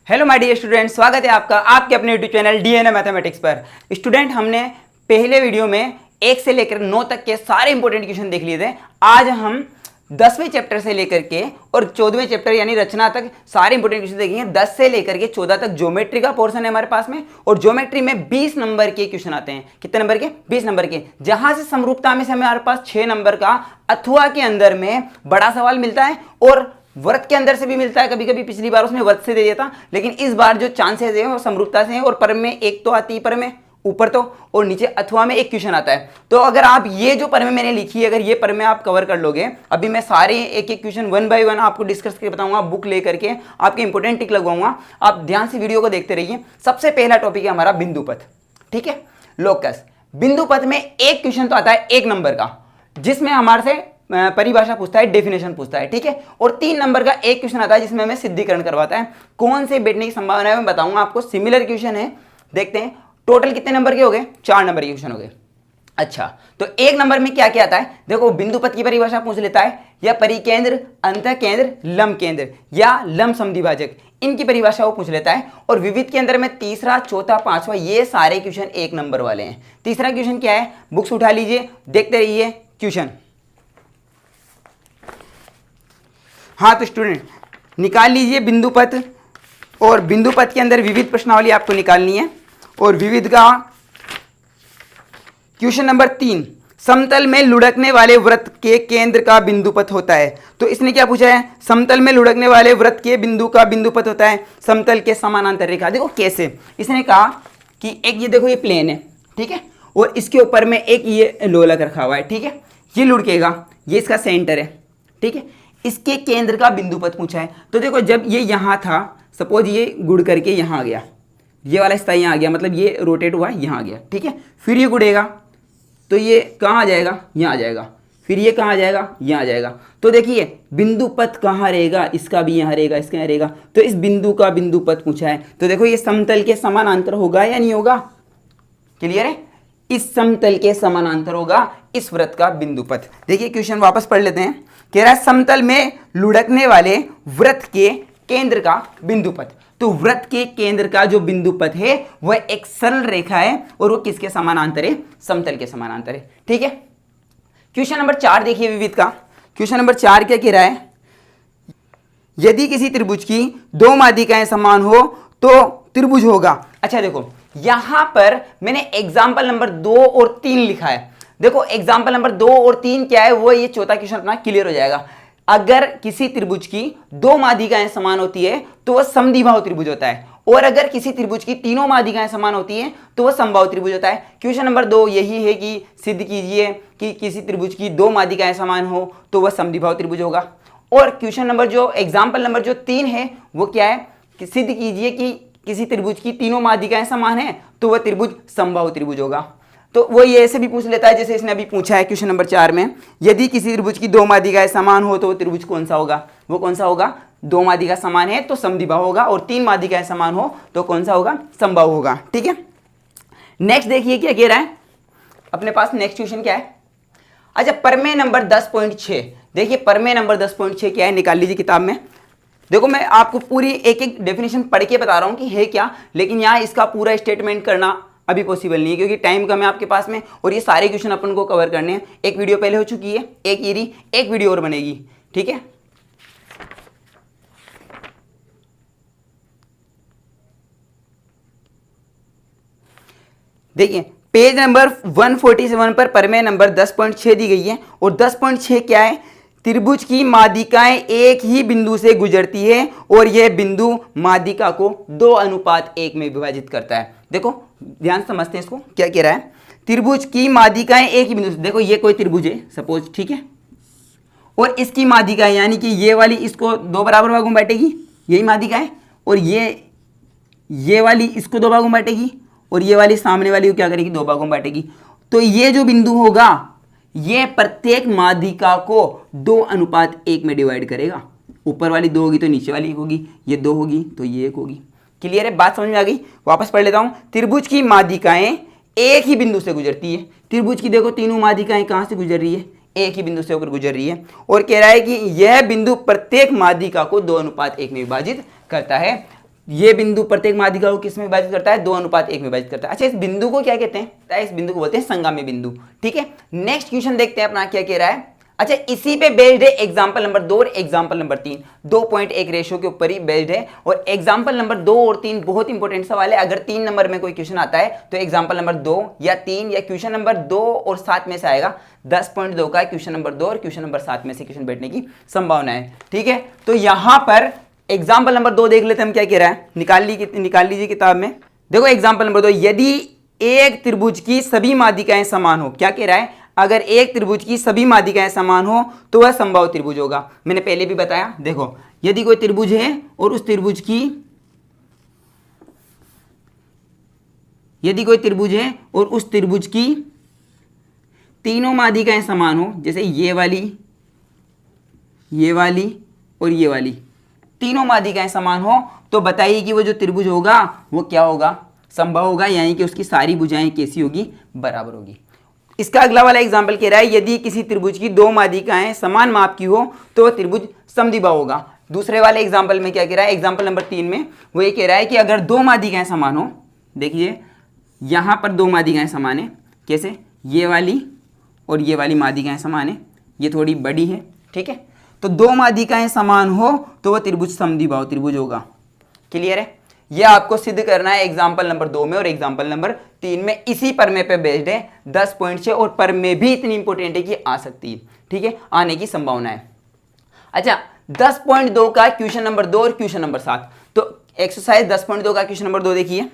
Hello my dear student, स्वागत है आपका आपके अपने यूट्यूब चैनल डीएनए मैथमेटिक्स पर। स्टूडेंट, हमने पहले वीडियो में 1 से लेकर 9 तक के सारे इंपॉर्टेंट क्वेश्चन देख लिए थे। आज हम 10वें चैप्टर से लेकर के और 14वें चैप्टर यानी रचना तक सारे इंपॉर्टेंट क्वेश्चन देखेंगे। 10 से लेकर के 14 तक ज्योमेट्री का पोर्शन है हमारे पास में, और ज्योमेट्री में 20 नंबर के क्वेश्चन आते हैं। कितने नंबर के? 20 नंबर के। जहां से समरूपता में से हमारे पास 6 नंबर का अथवा के अंदर में बड़ा सवाल मिलता है, और वर्त के अंदर से भी मिलता है। कभी कभी पिछली बार उसमें वर्त से दे दिया था, लेकिन इस बार जो चांसेस है वो समरूपता से हैं। और पर में एक तो आती है, पर में ऊपर तो, और नीचे अथवा में एक क्वेश्चन आता है। तो अगर आप ये जो पर में मैंने लिखी है, अगर ये पर में आप कवर कर लोगे, अभी मैं सारे एक एक क्वेश्चन 1 बाय 1 आपको डिस्कस करके बताऊंगा, बुक लेकर के आपके इंपॉर्टेंट टिक लगवाऊंगा। आप ध्यान से वीडियो को देखते रहिए। सबसे पहला टॉपिक है हमारा बिंदु पथ, ठीक है, लोकस। बिंदु पथ में एक क्वेश्चन तो आता है 1 नंबर का, जिसमें हमारे से परिभाषा पूछता है, डेफिनेशन पूछता है, ठीक है। और 3 नंबर का एक क्वेश्चन आता है जिसमें हमें सिद्धिकरण करवाता है। कौन से बैठने की संभावना है मैं बताऊंगा आपको। सिमिलर क्वेश्चन है, देखते हैं टोटल कितने नंबर के हो गए। 4 नंबर के क्वेश्चन हो गए। अच्छा, तो 1 नंबर में क्या क्या आता है देखो। बिंदु पथ की परिभाषा पूछ लेता है, या परिकेंद्र, अंतःकेंद्र, लंब केंद्र या लंब समद्विभाजक, इनकी परिभाषा वो पूछ लेता है। और विविध के अंदर में तीसरा, चौथा, पांचवा, ये सारे क्वेश्चन 1 नंबर वाले हैं। तीसरा क्वेश्चन क्या है, बुक्स उठा लीजिए, देखते रहिए क्वेश्चन। हाँ तो स्टूडेंट निकाल लीजिए बिंदु पथ, और बिंदु पथ के अंदर विविध प्रश्नावली आपको निकालनी है। और विविध का क्वेश्चन नंबर 3, समतल में लुढ़कने वाले वृत्त के केंद्र का बिंदु पथ होता है। तो इसने क्या पूछा है, समतल में लुढ़कने वाले वृत्त के बिंदु का बिंदु पथ होता है समतल के समानांतर रेखा। देखो कैसे, इसने कहा कि एक ये देखो, ये प्लेन है, ठीक है, और इसके ऊपर में एक ये लोलक रखा हुआ है, ठीक है, ये लुढ़केगा, ये इसका सेंटर है, ठीक है। इसके केंद्र का बिंदु पथ पूछा है। तो देखो, जब ये यहाँ था, सपोज ये गुड़ करके यहाँ आ गया, ये वाला हिस्सा यहाँ आ गया, मतलब ये रोटेट हुआ यहाँ आ गया, ठीक है। फिर ये गुड़ेगा तो ये कहाँ आ जाएगा, यहाँ आ जाएगा। फिर ये कहाँ आ जाएगा, यहाँ आ जाएगा। तो देखिए बिंदु पथ कहाँ रहेगा, इसका भी यहाँ रहेगा, इसका यहाँ रहेगा। तो इस बिंदु का बिंदु पथ पूछा है। तो देखो ये समतल के समानांतर होगा या नहीं होगा, क्लियर है। इस समतल के समानांतर होगा इस वृत्त का बिंदु पथ। देखिए क्वेश्चन वापस पढ़ लेते हैं। कह रहा है समतल में लुढ़कने वाले वृत्त के केंद्र का बिंदु पथ। तो वृत्त के केंद्र का जो बिंदु पथ है वह एक सरल रेखा है, और वो किसके समानांतर है, समतल के समानांतर है, ठीक है। क्वेश्चन नंबर 4 देखिए विविध का। क्वेश्चन नंबर 4 क्या कह रहा है, यदि किसी त्रिभुज की 2 माध्यिकाएं समान हो तो त्रिभुज होगा। अच्छा देखो, यहां पर मैंने एग्जाम्पल नंबर 2 और 3 लिखा है। देखो एग्जाम्पल नंबर 2 और 3 क्या है, वो ये चौथा क्वेश्चन अपना क्लियर हो जाएगा। अगर किसी त्रिभुज की 2 माध्यिकाएं समान होती है तो वह समद्विबाहु त्रिभुज होता है, और अगर किसी त्रिभुज की तीनों माध्यिकाएं समान होती हैं तो वह समबाहु त्रिभुज होता है। क्वेश्चन नंबर 2 यही है कि सिद्ध कीजिए कि किसी त्रिभुज की 2 माध्यिकाएं समान हो तो वह समद्विबाहु त्रिभुज होगा। और क्वेश्चन नंबर जो एग्जाम्पल नंबर जो 3 है वो क्या है कि सिद्ध कीजिए कि किसी त्रिभुज की तीनों माध्यिकाएं समान है तो वह त्रिभुज समबाहु त्रिभुज होगा। तो वो ये ऐसे भी पूछ लेता है जैसे इसने अभी पूछा है क्वेश्चन नंबर 4 में, यदि किसी त्रिभुज की 2 माध्यिकाएं समान हो तो वो त्रिभुज कौन सा होगा। वो कौन सा होगा, 2 माध्यिका समान है तो समद्विबाहु होगा, और 3 माध्यिकाएं समान हो तो कौन सा होगा, समबाहु होगा, ठीक है। नेक्स्ट देखिए क्या कह रहा है अपने पास। नेक्स्ट क्वेश्चन क्या है, अच्छा प्रमेय नंबर 10.6। देखिए प्रमेय नंबर 10.6 क्या है, निकाल लीजिए किताब में। देखो मैं आपको पूरी एक एक डेफिनेशन पढ़ के बता रहा हूं कि है क्या, लेकिन यहाँ इसका पूरा स्टेटमेंट करना अभी पॉसिबल नहीं है क्योंकि टाइम कम है आपके पास में, और ये सारे क्वेश्चन अपन को कवर करने हैं। एक वीडियो पहले हो चुकी है, एक वीडियो और बनेगी, ठीक है। देखिए पेज नंबर 147 पर प्रमेय नंबर 10.6 दी गई है, और 10.6 क्या है, त्रिभुज की माध्यिकाएं एक ही बिंदु से गुजरती है और यह बिंदु माध्यिका को 2:1 में विभाजित करता है। देखो ध्यान समझते हैं इसको, क्या कह रहा है, त्रिभुज की माध्यिकाएं एक ही बिंदु से, देखो ये कोई त्रिभुज है सपोज, ठीक है, और इसकी माध्यिकाएं यानी कि ये वाली इसको 2 बराबर भागों में बांटेगी, यही माध्यिका है, और ये वाली इसको 2 भागों में बांटेगी, और ये वाली सामने वाली को क्या करेगी, 2 भागों में बांटेगी। तो ये जो बिंदु होगा ये प्रत्येक माध्यिका को 2:1 में डिवाइड करेगा। ऊपर वाली 2 होगी तो नीचे वाली 1 होगी, ये 2 होगी तो ये 1 होगी। क्लियर है, बात समझ में आ गई। वापस पढ़ लेता हूं। त्रिभुज की माध्यिकाएं एक ही बिंदु से गुजरती है। त्रिभुज की देखो तीनों माध्यिकाएं कहां से गुजर रही है, एक ही बिंदु से होकर गुजर रही है, और कह रहा है कि यह बिंदु प्रत्येक माध्यिका को 2:1 में विभाजित करता है। ये बिंदु प्रत्येक माध्यिका को किस में विभाजित करता है? 2:1 में विभाजित करता है। अच्छा, इस बिंदु को क्या कहते हैं? इस बिंदु को बोलते हैं संगामी बिंदु। ठीक है, नेक्स्ट क्वेश्चन देखते हैं अपना क्या कह रहा है। अच्छा, इसी पे बेस्ड है एग्जांपल नंबर 2 और एग्जांपल नंबर 3, 2.1 रेशो के ऊपर ही बेस्ड है। और एग्जांपल नंबर 2 और 3 बहुत इंपॉर्टेंट सवाल है। अगर 3 नंबर में कोई क्वेश्चन आता है तो एग्जांपल नंबर 2 या 3 या क्वेश्चन नंबर 2 और 7 में से आएगा। 10.2 का क्वेश्चन नंबर 2 और क्वेश्चन नंबर 7 में से क्वेश्चन बैठने की संभावना है। ठीक है, तो यहां पर एग्जाम्पल नंबर 2 देख लेते हैं हम क्या कह रहा है। निकाल लीजिए किताब में। देखो एग्जाम्पल नंबर 2, यदि एक त्रिभुज की सभी माध्यिकाएं समान हो, क्या कह रहा है? अगर एक त्रिभुज की सभी माध्यिकाएं समान हो तो वह समबाहु त्रिभुज होगा। मैंने पहले भी बताया। देखो, यदि कोई त्रिभुज है और उस त्रिभुज की तीनों माध्यिकाएं समान हो, जैसे ये वाली और ये वाली तीनों माध्यिकाएं समान हो, तो बताइए कि वो जो त्रिभुज होगा वो क्या होगा? समबाहु होगा, यानी कि उसकी सारी भुजाएं कैसी होगी? बराबर होगी। इसका अगला वाला एग्जाम्पल कह रहा है, यदि किसी त्रिभुज की 2 माध्यिकाएं समान माप की हो तो वह त्रिभुज समद्विबाहु होगा। दूसरे वाले एग्जाम्पल में क्या कह रहा है? एग्जाम्पल नंबर 3 में वो ये कह रहा है कि अगर 2 माध्यिकाएं समान हो, देखिए यहां पर 2 माध्यिकाएं समान है, कैसे? ये वाली और ये वाली माध्यिकाएं समान है, ये थोड़ी बड़ी है। ठीक है, तो 2 माध्यिकाएं समान हो तो वह त्रिभुज समद्विबाहु त्रिभुज होगा। क्लियर है? यह आपको सिद्ध करना है एग्जाम्पल नंबर 2 में और एग्जाम्पल नंबर 3 में। इसी प्रमेय पे बेस्ड है। 10 पॉइंट से, और प्रमेय भी इतनी इंपॉर्टेंट है कि आ सकती है। ठीक है, आने की संभावना है। अच्छा, 10.2 का क्वेश्चन नंबर 2 और क्वेश्चन नंबर 7, तो एक्सरसाइज 10.2 का क्वेश्चन नंबर 2 देखिए।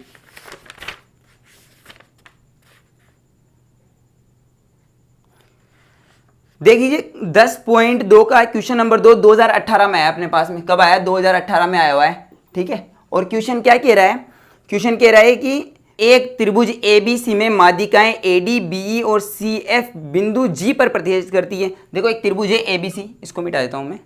देखिए 10.2 का क्वेश्चन नंबर 2 2018 में आया अपने पास में। कब आया? 2018 में आया हुआ है। ठीक है, और क्वेश्चन क्या कह रहा है? क्वेश्चन कह रहा है कि एक त्रिभुज ABC में माध्यिकाएं AD, BE और CF बिंदु G पर प्रतिच्छेद करती है। देखो एक त्रिभुज है ABC, इसको मिटा देता हूं मैं।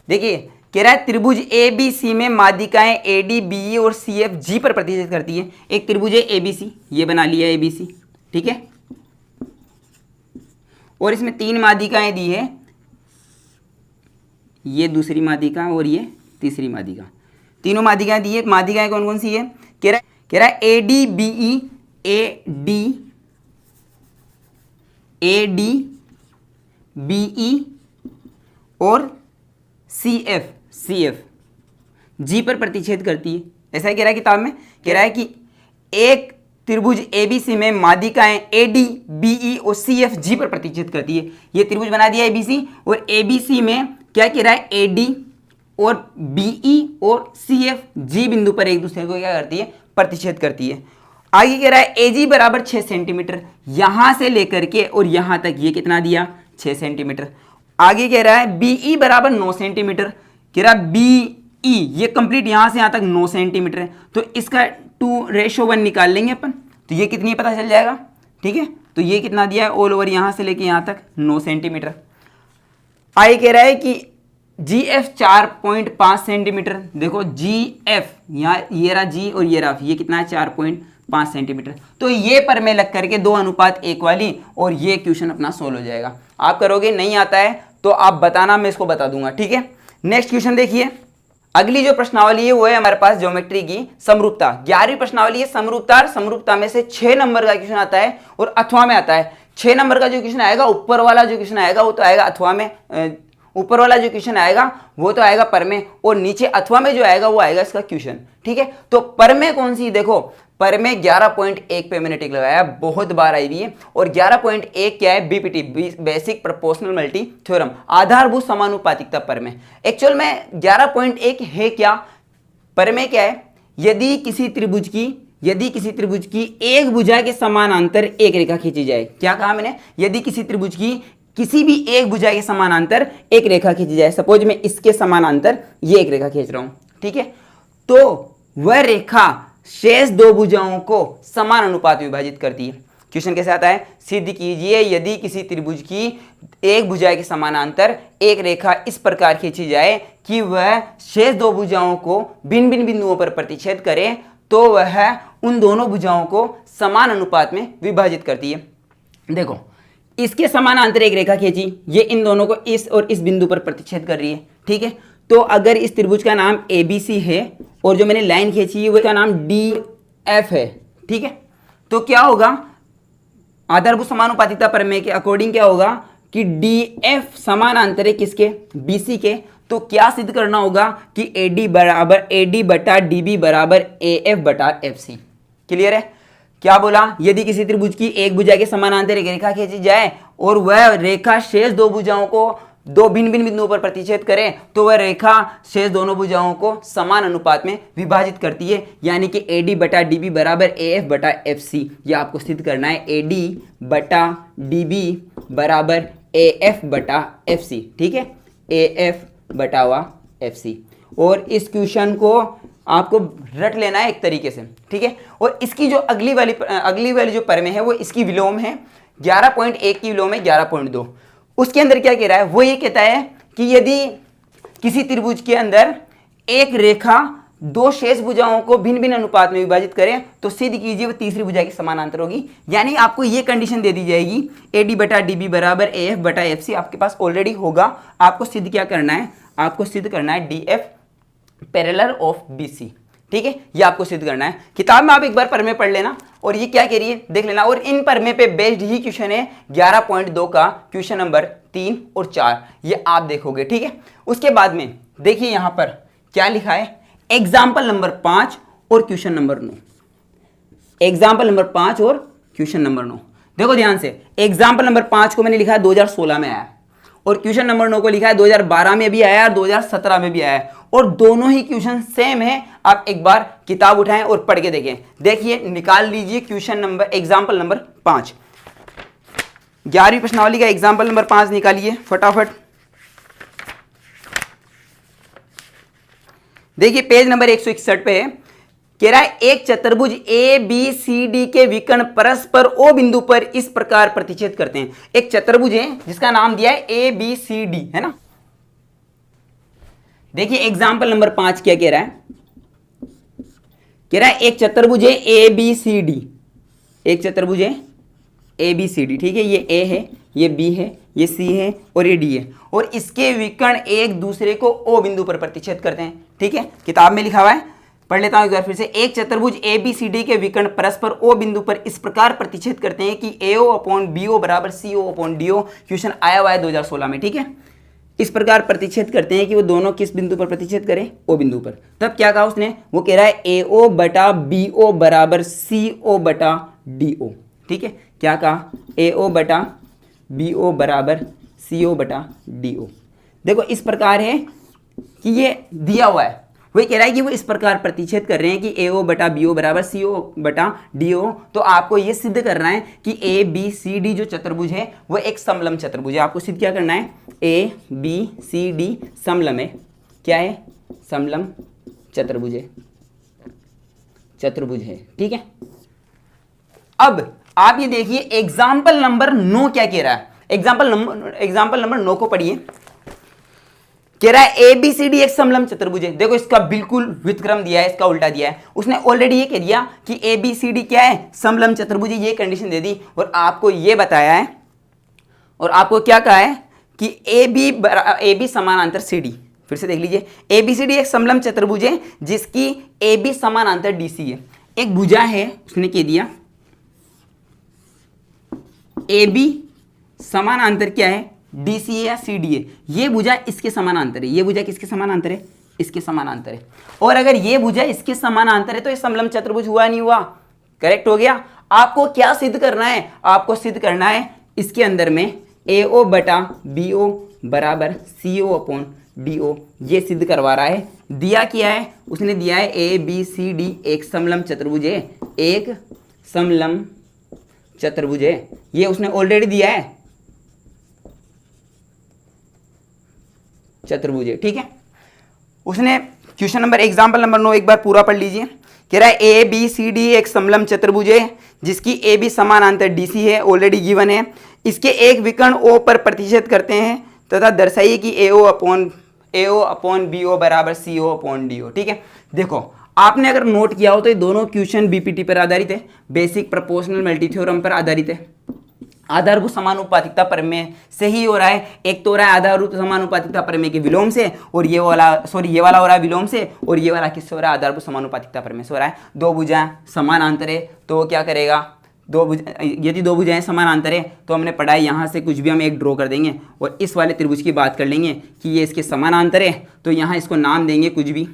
देखिए कह रहा है त्रिभुज ABC में माध्यिकाएं AD, BE और CF G पर प्रतिच्छेद करती है। एक त्रिभुज है ABC, ये बना लिया ABC। ठीक है, और इसमें 3 माध्यिकाएं दी है, ये दूसरी माध्यिका और ये तीसरी माध्यिका। तीनों माध्यिकाएं दी है। माध्यिकाएं कौन कौन सी है? कह रहा है AD, BE और CF G पर प्रतिच्छेद करती है। ऐसा कह रहा है किताब में। कह रहा है कि एक त्रिभुज ABC में माध्यिकाएं AD, BE और CF G पर प्रतिच्छेद करती है। ये त्रिभुज बना दिया ABC, और ABC में क्या कह रहा है? AD और BE और CF G बिंदु पर एक दूसरे को क्या करती है? प्रतिच्छेद करती है। आगे कह रहा है AG बराबर 6 सेंटीमीटर, यहां से लेकर के और यहां तक ये कितना दिया? 6 सेंटीमीटर। आगे कह रहा है BE बराबर 9 सेंटीमीटर। कह रहा है BE ये कंप्लीट यहां से यहां तक 9 सेंटीमीटर है, तो इसका 2:1 निकाल लेंगे अपन, तो ये कितनी पता चल जाएगा। ठीक है, तो ये कितना दिया है? ऑल ओवर यहां से लेके यहां तक 9 सेंटीमीटर। आगे कह रहा है कि GF 4.5 सेंटीमीटर। देखो GF यहाँ, ये रहा G और ये रहा, ये कितना है? 4.5 सेंटीमीटर। तो ये प्रमेय लग करके 2:1 वाली, और ये क्वेश्चन अपना सोल्व हो जाएगा। आप करोगे, नहीं आता है तो आप बताना, मैं इसको बता दूंगा। ठीक है, नेक्स्ट क्वेश्चन देखिए। अगली जो प्रश्नावली है वो है हमारे पास ज्योमेट्री की समरूपता। 11वीं प्रश्नावली है समरूपता। समरूपता में से 6 नंबर का क्वेश्चन आता है और अथवा में आता है। 6 नंबर का जो क्वेश्चन आएगा, ऊपर वाला जो क्वेश्चन आएगा वो तो आएगा अथवा में, ऊपर वाला जो क्वेश्चन आएगा वो तो आएगा प्रमेय, और नीचे अथवा में जो आएगा वो आएगा इसका क्वेश्चन। ठीक है, तो प्रमेय कौन सी? देखो प्रमेय 11.1 पे मैंने टिक लगाया, बहुत बार आई हुई है। और 11.1 क्या है? BPT, बेसिक प्रोपोर्शनल थ्योरम, आधारभूत समानुपातिकता प्रमेय। एक्चुअल में 11.1 है क्या? प्रमेय क्या है? यदि किसी त्रिभुज की एक भुजा के समानांतर एक रेखा खींची जाए। क्या कहा मैंने? यदि किसी त्रिभुज की किसी भी एक भुजा के समानांतर एक रेखा खींची जाए। सपोज मैं इसके समानांतर ये एक रेखा खींच रहा हूं। ठीक है, तो वह रेखा शेष 2 भुजाओं को समान अनुपात में विभाजित करती है। क्वेश्चन कैसे आता है? सिद्ध कीजिए यदि किसी त्रिभुज की एक भुजा के समानांतर एक रेखा इस प्रकार खींची जाए कि वह शेष 2 भुजाओं को भिन्न भिन्न बिंदुओं पर प्रतिच्छेद करे, तो वह उन दोनों भुजाओं को समान अनुपात में विभाजित करती है। देखो इसके समानांतर एक रेखा खींची, ये इन दोनों को इस और इस बिंदु पर प्रतिच्छेद कर रही है, ठीक है। तो अगर इस त्रिभुज का नाम ABC है और जो मैंने लाइन खींची है वो का नाम DF है, ठीक है, तो क्या होगा, आधारभूत समानुपातिकता प्रमेय के अकॉर्डिंग क्या होगा कि DF समानांतर है किसके, BC के। तो क्या सिद्ध करना होगा कि AD बटा DB बराबर AF बटा FC। क्लियर है? क्या बोला, यदि किसी त्रिभुज की एक भुजा के समानांतर एक रेखा खींची जाए और वह रेखा शेष दो भुजाओं को दो भिन्न भिन्न बिंदुओं पर प्रतिच्छेद करे तो वह रेखा शेष दोनों भुजाओं को समान अनुपात में विभाजित करती है, यानी कि AD बटा DB बराबर AF बटा FC। यह आपको सिद्ध करना है, AD बटा DB बराबर AF बटा FC, ठीक है, AF बटा हुआ FC। और इस क्वेश्चन को आपको रट लेना है एक तरीके से, ठीक है। और इसकी जो अगली वाली जो प्रमेय है वो इसकी विलोम है, 11.1 की विलोम है 11.2। उसके अंदर क्या कह रहा है, वो ये कहता है कि यदि किसी त्रिभुज के अंदर एक रेखा दो शेष भुजाओं को भिन्न भिन्न अनुपात में विभाजित करें तो सिद्ध कीजिए वो तीसरी भुजा के समानांतर होगी। यानी आपको ये कंडीशन दे दी जाएगी, AD बटा DB बराबर AF बटा FC आपके पास ऑलरेडी होगा। आपको सिद्ध क्या करना है, आपको सिद्ध करना है DF पैरेलल ऑफ BC, ठीक है, ये आपको सिद्ध करना है। किताब में आप एक बार प्रमेय पढ़ लेना और ये क्या कह रही है देख लेना। और इन प्रमेय पे बेस्ड ही क्वेश्चन है 11.2 का क्वेश्चन नंबर 3 और 4, ये आप देखोगे, ठीक है। उसके बाद में देखिए यहां पर क्या लिखा है, एग्जाम्पल नंबर 5 और क्वेश्चन नंबर 9। एग्जाम्पल नंबर 5 और क्वेश्चन नंबर 9 देखो ध्यान से। एग्जाम्पल नंबर 5 को मैंने लिखा है 2016 में आया और क्वेश्चन नंबर 9 को लिखा है 2012 में भी आया और 2017 में भी आया है, और दोनों ही क्वेश्चन सेम है। आप एक बार किताब उठाएं और पढ़ के देखें। देखिए निकाल लीजिए क्वेश्चन नंबर एग्जाम्पल नंबर 5, 11वीं प्रश्नावली का एग्जाम्पल नंबर 5 निकालिए फटाफट। देखिए पेज नंबर 161 पे है, कह रहा है एक चतुर्भुज ABCD के विकर्ण परस्पर O बिंदु पर इस प्रकार प्रतिच्छेद करते हैं। एक चतुर्भुज है जिसका नाम दिया है ABCD, है ना। देखिए एग्जाम्पल नंबर 5 क्या कह रहा है, कह रहा है एक चतुर्भुज है ABCD, एक चतुर्भुज है ABCD, ठीक है, ये A है, ये B है, ये C है और ये D है, और इसके विकर्ण एक दूसरे को O बिंदु पर प्रतिच्छेद करते हैं, ठीक है। किताब में लिखा हुआ है, पढ़ लेता हूं एक बार फिर से। एक चतुर्भुज ABCD के विकर्ण परस्पर O बिंदु पर इस प्रकार प्रतिच्छेद करते हैं कि AO अपॉन BO बराबर CO अपॉन DO। क्वेश्चन आया हुआ है 2016 में, ठीक है। इस प्रकार प्रतिच्छेद करते हैं कि वो दोनों किस बिंदु पर प्रतिच्छेद करें, O बिंदु पर। तब क्या कहा उसने, वो कह रहा है AO बटा BO बराबर CO बटा DO, ठीक है। क्या कहा, AO बटा BO बराबर CO बटा DO। देखो इस प्रकार है कि ये दिया हुआ है, वही कह रहा है कि वो इस प्रकार प्रतिच्छेद कर रहे हैं कि AO बटा BO बराबर CO बटा DO। तो आपको ये सिद्ध करना है कि ABCD जो चतुर्भुज है वो एक समलंब चतुर्भुज है। आपको सिद्ध क्या करना है, ABCD समलंब है, क्या है, समलंब चतुर्भुज है, चतुर्भुज है, ठीक है। अब आप ये देखिए एग्जाम्पल नंबर 9 क्या कह रहा है। एग्जाम्पल नंबर 9 को पढ़िए। कह रहा है ABCD एक समलंब चतुर्भुज है। देखो इसका बिल्कुल व्युत्क्रम दिया है, इसका उल्टा दिया है। उसने ऑलरेडी ये कह दिया कि ABCD क्या है, समलंब चतुर्भुज है, ये कंडीशन दे दी और आपको ये बताया है, और आपको क्या कहा है कि AB समानांतर CD। फिर से देख लीजिए, ABCD एक समलंब चतुर्भुज है जिसकी AB समानांतर DC है। एक भुजा है, उसने कह दिया AB समानांतर क्या है, DC है या CD है। ये भुजा इसके समानांतर है, ये भुजा किसके समानांतर है, इसके समानांतर है। और अगर ये भुजा इसके समानांतर है तो ये समलंब चतुर्भुज हुआ नहीं हुआ, करेक्ट हो गया। आपको क्या सिद्ध करना है, आपको सिद्ध करना है इसके अंदर में AO बटा BO बराबर CO अपॉन DO, ये सिद्ध करवा रहा है। दिया क्या है, उसने दिया है ABCD एक समलंब चतुर्भुज है, एक समलंब चतुर्भुज है, ये उसने ऑलरेडी दिया है, चतुर्भुज है, ठीक है। उसने क्वेश्चन नंबर एग्जाम्पल नंबर 9 एक बार पूरा पढ़ लीजिए। कह रहा है ABCD एक समलंब चतुर्भुज है जिसकी AB समानांतर DC है, ऑलरेडी गिवन है। इसके एक विकर्ण O पर प्रतिच्छेद करते हैं तथा दर्शाइए कि AO अपॉन BO बराबर CO अपॉन DO, ठीक है। देखो आपने अगर नोट किया हो तो ये दोनों क्वेश्चन BPT पर आधारित है, बेसिक प्रोपोर्शनल मल्टी थ्योरम पर आधारित है। आधारभूत समानुपातिकता प्रमेय से ही हो रहा है। एक तो हो रहा है आधारभूत समानुपातिकता प्रमेय के विलोम से, और ये वाला हो रहा है विलोम से, और ये वाला किससे हो रहा है? आधारभूत समानुपातिकता प्रमेय से हो रहा है। दो भुजाएं समानांतर है तो क्या करेगा? यदि दो भुजाएं समानांतर है तो हमने पढ़ा है यहाँ से कुछ भी हम एक ड्रॉ कर देंगे और इस वाले त्रिभुज की बात कर लेंगे कि ये इसके समानांतर है, तो यहाँ इसको नाम देंगे कुछ भी,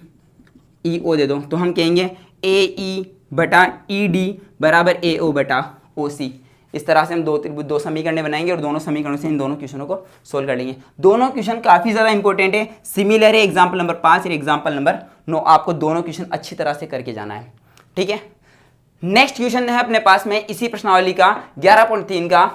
ई ओ दे दो, तो हम कहेंगे ए ई बटा ई डी बराबर ए ओ बटा ओ सी। इस तरह से हम दो समीकरण बनाएंगे और दोनों समीकरणों से इन दोनों क्वेश्चनों को सोल्व कर लेंगे। दोनों क्वेश्चन काफ़ी ज़्यादा इंपॉर्टेंट है, सिमिलर है एग्जाम्पल नंबर 5 और एग्जाम्पल नंबर 9। आपको दोनों क्वेश्चन अच्छी तरह से करके जाना है, ठीक है। नेक्स्ट क्वेश्चन है अपने पास में इसी प्रश्नावली का 11.3 का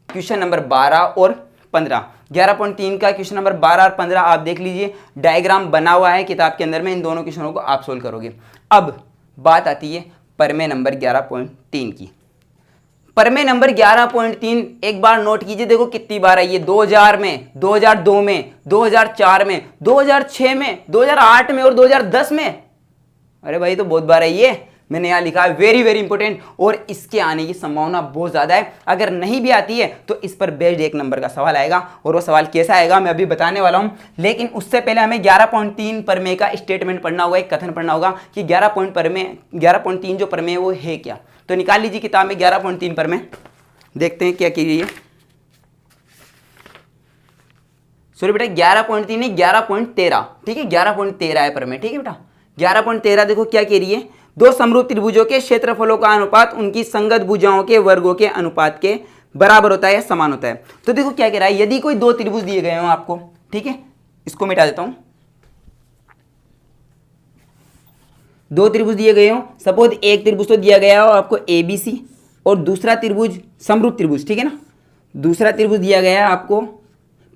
क्वेश्चन नंबर 12 और 15। 11.3 का क्वेश्चन नंबर 12 और 15 आप देख लीजिए, डायग्राम बना हुआ है किताब के अंदर में। इन दोनों क्वेश्चनों को आप सोल्व करोगे। अब बात आती है प्रमेय नंबर 11.3 की। प्रमेय नंबर 11.3 एक बार नोट कीजिए, देखो कितनी बार आई है, 2000 में, 2002 में, 2004 में, 2006 में, 2008 में और 2010 में। अरे भाई तो बहुत बार आई है। मैंने यहाँ लिखा है वेरी वेरी इंपॉर्टेंट, और इसके आने की संभावना बहुत ज़्यादा है। अगर नहीं भी आती है तो इस पर बेस्ड एक नंबर का सवाल आएगा, और वो सवाल कैसा आएगा मैं अभी बताने वाला हूँ। लेकिन उससे पहले हमें 11.3 प्रमेय का स्टेटमेंट पढ़ना होगा, एक कथन पढ़ना होगा कि 11.3 जो प्रमेय वो है क्या। तो निकाल लीजिए किताब में 11.3 प्रमेय, देखते हैं क्या कीजिए। सॉरी बेटा 11.3 नहीं 11.13, ठीक है 11.13 है प्रमेय, ठीक है बेटा 11.13। देखो क्या कह रही है, दो समरूप त्रिभुजों के क्षेत्रफलों का अनुपात उनकी संगत भुजाओं के वर्गों के अनुपात के बराबर होता है या समान होता है। तो देखो क्या कह रहा है, यदि कोई दो त्रिभुज दिए गए हो आपको, ठीक है, इसको मिटा देता हूं, दो त्रिभुज दिए गए हो, सपोज एक त्रिभुज तो दिया गया हो आपको ABC, और दूसरा त्रिभुज समरूप त्रिभुज, ठीक है ना, दूसरा त्रिभुज दिया गया है आपको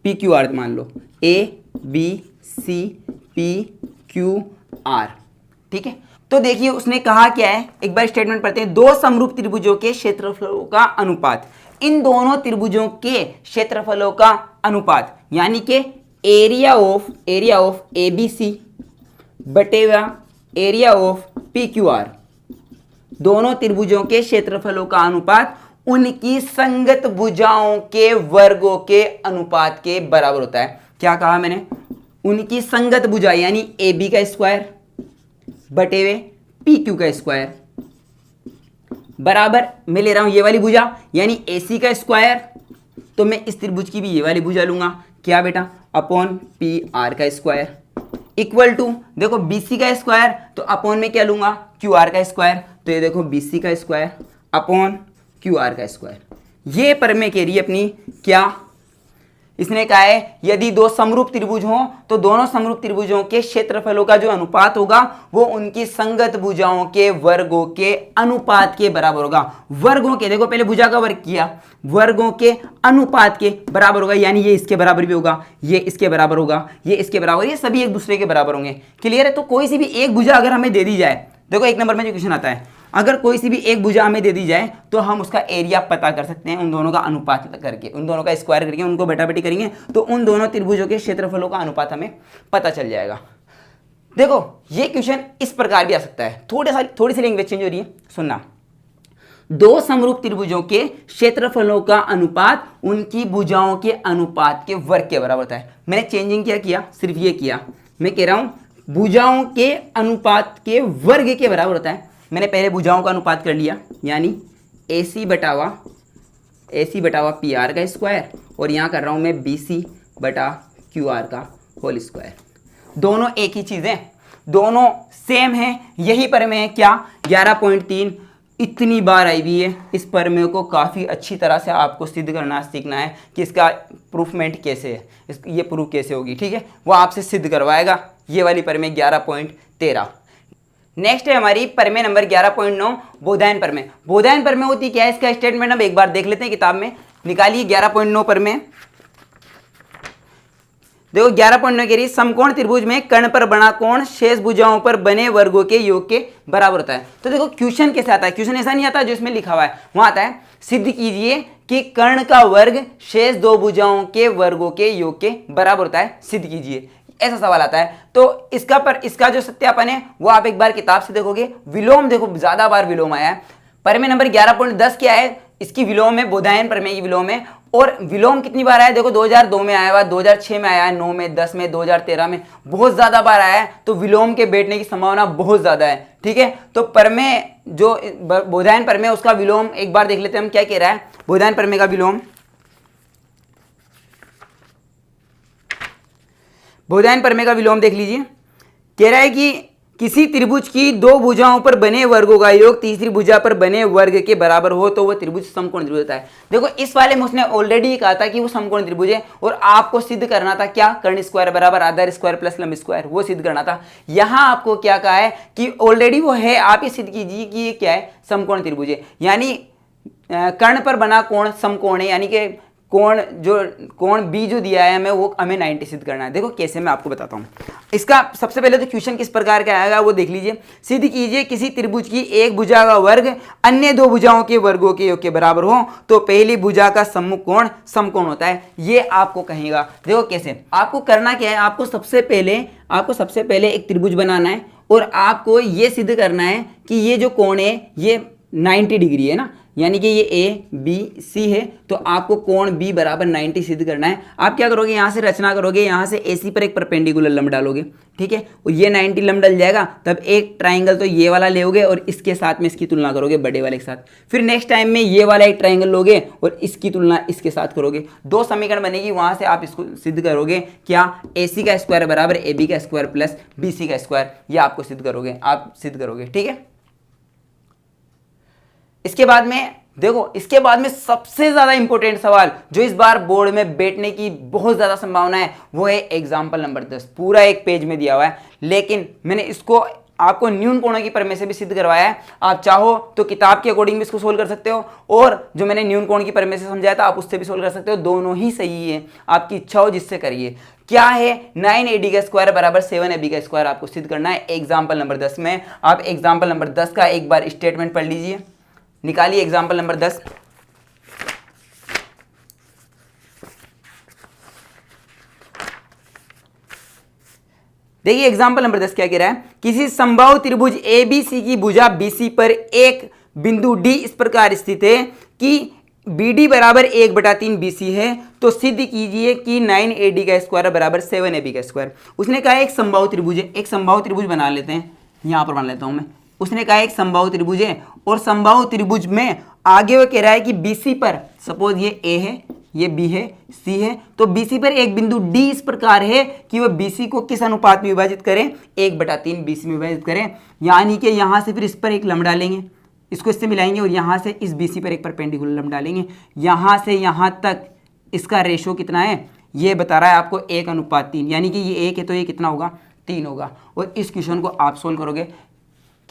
PQR, मान लो ABC PQR, ठीक है। तो देखिए उसने कहा क्या है, एक बार स्टेटमेंट पढ़ते हैं। दो समरूप त्रिभुजों के क्षेत्रफलों का अनुपात, इन दोनों त्रिभुजों के क्षेत्रफलों का अनुपात, यानी कि एरिया ऑफ ABC बटेवा एरिया ऑफ PQR, दोनों त्रिभुजों के क्षेत्रफलों का अनुपात उनकी संगत भुजाओं के वर्गों के अनुपात के बराबर होता है। क्या कहा मैंने, उनकी संगत भुजा यानी AB का स्क्वायर बटेवे PQ का स्क्वायर बराबर, मैं ले रहा हूं ये वाली भुजा यानी AC का स्क्वायर, तो मैं इस त्रिभुज की भी ये वाली भुजा लूंगा, क्या बेटा, अपॉन PR का स्क्वायर, इक्वल टू देखो BC का स्क्वायर, तो अपॉन में क्या लूंगा, QR का स्क्वायर, तो ये देखो BC का स्क्वायर अपॉन QR का स्क्वायर। ये प्रमेय कह रही है अपनी क्या, इसने कहा है यदि दो समरूप त्रिभुज हों तो दोनों समरूप त्रिभुजों के क्षेत्रफलों का जो अनुपात होगा वो उनकी संगत भुजाओं के वर्गों के अनुपात के बराबर होगा। वर्गों के, देखो पहले भुजा का वर्ग किया, वर्गों के अनुपात के बराबर होगा, यानी ये इसके बराबर भी होगा, ये इसके बराबर होगा, ये इसके बराबर, ये सभी एक दूसरे के बराबर होंगे। क्लियर है। तो कोई सी भी एक भुजा अगर हमें दे दी जाए, देखो एक नंबर में जो क्वेश्चन आता है, अगर कोई सी भी एक भुजा हमें दे दी जाए तो हम उसका एरिया पता कर सकते हैं उन दोनों का अनुपात करके, उन दोनों का स्क्वायर करके, उनको बेटा-बेटी करेंगे तो उन दोनों त्रिभुजों के क्षेत्रफलों का अनुपात हमें पता चल जाएगा। देखो ये क्वेश्चन इस प्रकार भी आ सकता है, थोड़ी सी लैंग्वेज चेंज हो रही है, सुनना। दो समरूप त्रिभुजों के क्षेत्रफलों का अनुपात उनकी भुजाओं के अनुपात के वर्ग के बराबर होता है। मैंने चेंजिंग क्या किया, सिर्फ ये किया, मैं कह रहा हूं भुजाओं के अनुपात के वर्ग के बराबर होता है। मैंने पहले भुजाओं का अनुपात कर लिया, यानी AC बटावा PR का स्क्वायर, और यहाँ कर रहा हूँ मैं BC बटा QR का होल स्क्वायर। दोनों एक ही चीज़ है, दोनों सेम है। यही प्रमेय है क्या, 11.3 इतनी बार आई हुई है। इस प्रमेय को काफ़ी अच्छी तरह से आपको सिद्ध करना सीखना है कि इसका प्रूफमेंट कैसे है, ये प्रूफ कैसे होगी, ठीक है, वो आपसे सिद्ध करवाएगा ये वाली प्रमेय 11.13। नेक्स्ट है हमारी प्रमेय नंबर 11.9 बोधायन प्रमेय। बोधायन प्रमेय होती क्या है, इसका स्टेटमेंट हम एक बार देख लेते हैं किताब में। निकालिए 11.9 प्रमेय। देखो 11.9 कह रही समकोण त्रिभुज में कर्ण पर बना कोण शेष भुजाओं पर बने वर्गों के योग के बराबर होता है। तो देखो क्वेश्चन कैसे आता है, क्वेश्चन ऐसा नहीं आता जो इसमें लिखा हुआ है, वहां आता है सिद्ध कीजिए कि कर्ण का वर्ग शेष दो भुजाओं के वर्गों के योग के बराबर होता है, सिद्ध कीजिए, ऐसा सवाल आता है। तो इसका जो सत्यापन है वो आप एक बार किताब से देखोगे। विलोम देखो ज्यादा बार विलोम आया है। प्रमेय नंबर 11.10 क्या है, इसकी विलोम है बोधायन प्रमेय की विलोम है। और विलोम कितनी बार आया देखो, 2002 में आया हुआ, 2006 में आया है, 9 में, 10 में, 2013 में, बहुत ज्यादा बार आया है। तो विलोम के बैठने की संभावना बहुत ज्यादा है। ठीक है, तो प्रमेय जो बोधायन प्रमेय उसका विलोम एक बार देख लेते हैं हम क्या कह रहा है। बोधायन प्रमेय का विलोम, बोधायन प्रमेय का विलोम देख लीजिए। कह रहा है कि किसी त्रिभुज की दो भुजाओं पर बने वर्गों का योग तीसरी भुजा पर बने वर्ग के बराबर हो तो वह त्रिभुज समकोण त्रिभुज होता है। देखो इस वाले में उसने ऑलरेडी कहा था कि वो समकोण त्रिभुज है और आपको सिद्ध करना था क्या, कर्ण स्क्वायर बराबर आधार स्क्वायर प्लस लंब स्क्वायर, वो सिद्ध करना था। यहां आपको क्या कहा है कि ऑलरेडी वो है, आप ये सिद्ध कीजिए कि ये क्या है, समकोण त्रिभुज है। यानी कर्ण पर बना कोण समकोण है, यानी कि कोण बी जो दिया है हमें 90 सिद्ध करना है। देखो कैसे, मैं आपको बताता हूं। इसका सबसे पहले तो क्वेश्चन किस प्रकार का आएगा वो देख लीजिए। सिद्ध कीजिए किसी त्रिभुज की एक भुजा का वर्ग अन्य दो भुजाओं के वर्गों के योग के बराबर हो तो पहली भुजा का सम्मुख कोण समकोण होता है। ये आपको कहेगा। देखो कैसे, आपको करना क्या है, आपको सबसे पहले एक त्रिभुज बनाना है और आपको ये सिद्ध करना है कि ये जो कोण है ये 90 डिग्री है ना, यानी कि ये ए बी सी है। तो आपको कोण बी बराबर 90 सिद्ध करना है। आप क्या करोगे, यहाँ से रचना करोगे, यहाँ से एसी पर एक परपेंडिकुलर लंब डालोगे। ठीक है, और ये 90 लंब डल जाएगा, तब एक ट्राइंगल तो ये वाला लोगे और इसके साथ में इसकी तुलना करोगे बड़े वाले के साथ। फिर नेक्स्ट टाइम में ये वाला एक ट्राइंगल लोगे और इसकी तुलना इसके साथ करोगे। दो समीकरण बनेगी, वहां से आप इसको सिद्ध करोगे क्या, एसी का स्क्वायर बराबर ए बी का स्क्वायर प्लस बी सी का स्क्वायर। ये आपको सिद्ध करोगे, आप सिद्ध करोगे। ठीक है, इसके बाद में देखो, इसके बाद में सबसे ज्यादा इंपॉर्टेंट सवाल जो इस बार बोर्ड में बैठने की बहुत ज्यादा संभावना है वो है एग्जाम्पल नंबर 10। पूरा एक पेज में दिया हुआ है, लेकिन मैंने इसको आपको न्यून कोणों की प्रमेय से भी सिद्ध करवाया है। आप चाहो तो किताब के अकॉर्डिंग भी इसको सोल्व कर सकते हो और जो मैंने न्यून कोण की प्रमेय से समझाया था आप उससे भी सोल्व कर सकते हो। दोनों ही सही है, आपकी इच्छा हो जिससे करिए। क्या है, 9AD का स्क्वायर बराबर 7AB का स्क्वायर आपको सिद्ध करना है एग्जाम्पल नंबर 10 में। आप एग्जाम्पल नंबर 10 का एक बार स्टेटमेंट पढ़ लीजिए, निकालिए एग्जाम्पल नंबर 10। देखिए एग्जाम्पल नंबर 10 क्या कह रहा है, किसी संभव त्रिभुज ABC की भुजा BC पर एक बिंदु D इस प्रकार स्थित है कि BD बराबर 1/3 BC है तो सिद्ध कीजिए कि 9AD का स्क्वायर बराबर 7AB का स्क्वायर। उसने कहा एक संभव त्रिभुज है, एक संभव त्रिभुज बना लेते हैं, यहां पर बना लेता हूं मैं। उसने कहा एक संभव त्रिभुज है और संभव त्रिभुज में आगे वो कह रहा है कि BC पर, सपोज ये A है, ये B है, C है, तो BC पर एक बिंदु D इस प्रकार है कि वह BC को किस अनुपात में विभाजित करें, 1/3 BC में विभाजित करें। यानी कि यहां से फिर इस पर एक लंब डालेंगे, इसको इससे मिलाएंगे और यहां से इस BC पर एक परपेंडिकुलर लंब डालेंगे। यहां से यहां तक इसका रेशो कितना है, ये बता रहा है आपको 1:3, यानी कि ये 1 है तो ये कितना होगा, 3 होगा। और इस क्वेश्चन को आप सोल्व करोगे।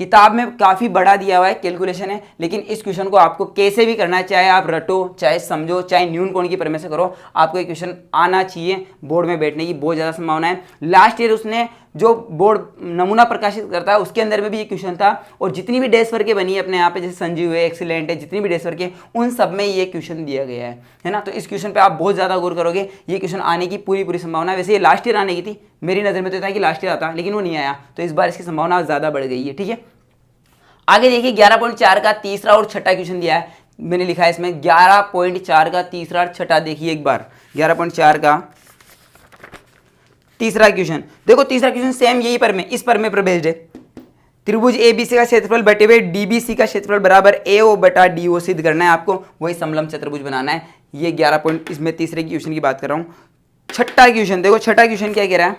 किताब में काफ़ी बड़ा दिया हुआ है, कैलकुलेशन है, लेकिन इस क्वेश्चन को आपको कैसे भी करना है, चाहे आप रटो, चाहे समझो, चाहे न्यून कोण की प्रमेय से करो, आपको ये क्वेश्चन आना चाहिए। बोर्ड में बैठने की बहुत ज़्यादा संभावना है। लास्ट ईयर उसने जो बोर्ड नमूना प्रकाशित करता है उसके अंदर में भी ये क्वेश्चन था और जितनी भी डेस्क वर्कें बनी है अपने यहाँ पे, जैसे संजीव है, एक्सीलेंट है, जितनी भी डेस्क वर्कें, उन सब में ये क्वेश्चन दिया गया है ना। तो इस क्वेश्चन पे आप बहुत ज़्यादा गौर करोगे, ये क्वेश्चन आने की पूरी संभावना है। वैसे ये लास्ट ईयर आने की थी, मेरी नज़र में तो था कि लास्ट ईयर आता, लेकिन वो नहीं आया, तो इस बार इसकी संभावना ज़्यादा बढ़ गई है। ठीक है, आगे देखिए 11.4 का तीसरा और छठा क्वेश्चन दिया है, मैंने लिखा है इसमें 11.4 का तीसरा और छठा। देखिए एक बार 11.4 का तीसरा क्वेश्चन, देखो तीसरा क्वेश्चन सेम यही पर में, इस पर में बेस्ड है। त्रिभुज ABC का क्षेत्रफल बटे हुए DBC का क्षेत्रफल बराबर AO बटा DO सिद्ध करना है आपको, वही समलंब चतुर्भुज बनाना है। ये 11 पॉइंट, इसमें तीसरे क्वेश्चन की बात कर रहा हूँ। छठा क्वेश्चन देखो, छठा क्वेश्चन क्या कह रहा है,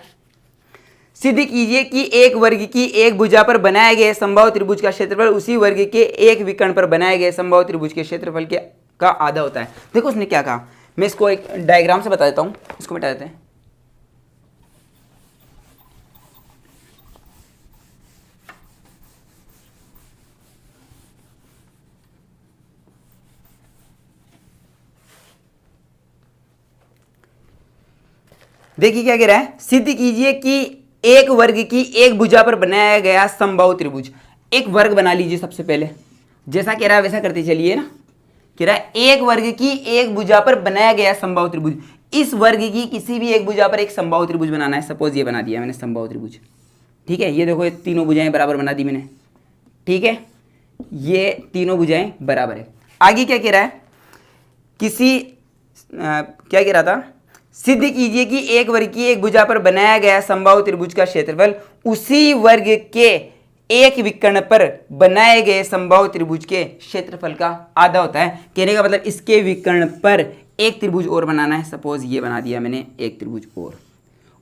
सिद्ध कीजिए कि एक वर्ग की एक भुजा पर बनाए गए संभव त्रिभुज का क्षेत्रफल उसी वर्ग के एक विकर्ण पर बनाए गए संभव त्रिभुज के क्षेत्रफल का आधा होता है। देखो उसने क्या कहा, मैं इसको एक डायग्राम से बता देता हूं, इसको मिटा देते हैं। देखिए क्या कह रहा है, सिद्ध कीजिए कि एक वर्ग की एक भुजा पर बनाया गया संभव त्रिभुज। एक वर्ग बना लीजिए सबसे पहले, जैसा कह रहा है वैसा करते चलिए ना। कह रहा है एक वर्ग की एक भुजा पर बनाया गया संभव त्रिभुज, इस वर्ग की किसी भी एक भुजा पर एक संभव त्रिभुज बनाना है। सपोज ये बना दिया मैंने संभव त्रिभुज, ठीक है, ये देखो ये तीनों भुजाएं बराबर बना दी मैंने, ठीक है, ये तीनों भुजाएं बराबर है। आगे क्या कह रहा है, क्या कह रहा था, सिद्ध कीजिए कि एक वर्ग की एक भुजा पर बनाया गया समबाहु त्रिभुज का क्षेत्रफल उसी वर्ग के एक विकर्ण पर बनाए गए समबाहु त्रिभुज के क्षेत्रफल का आधा होता है। कहने का मतलब इसके विकर्ण पर एक त्रिभुज और बनाना है। सपोज ये बना दिया मैंने एक त्रिभुज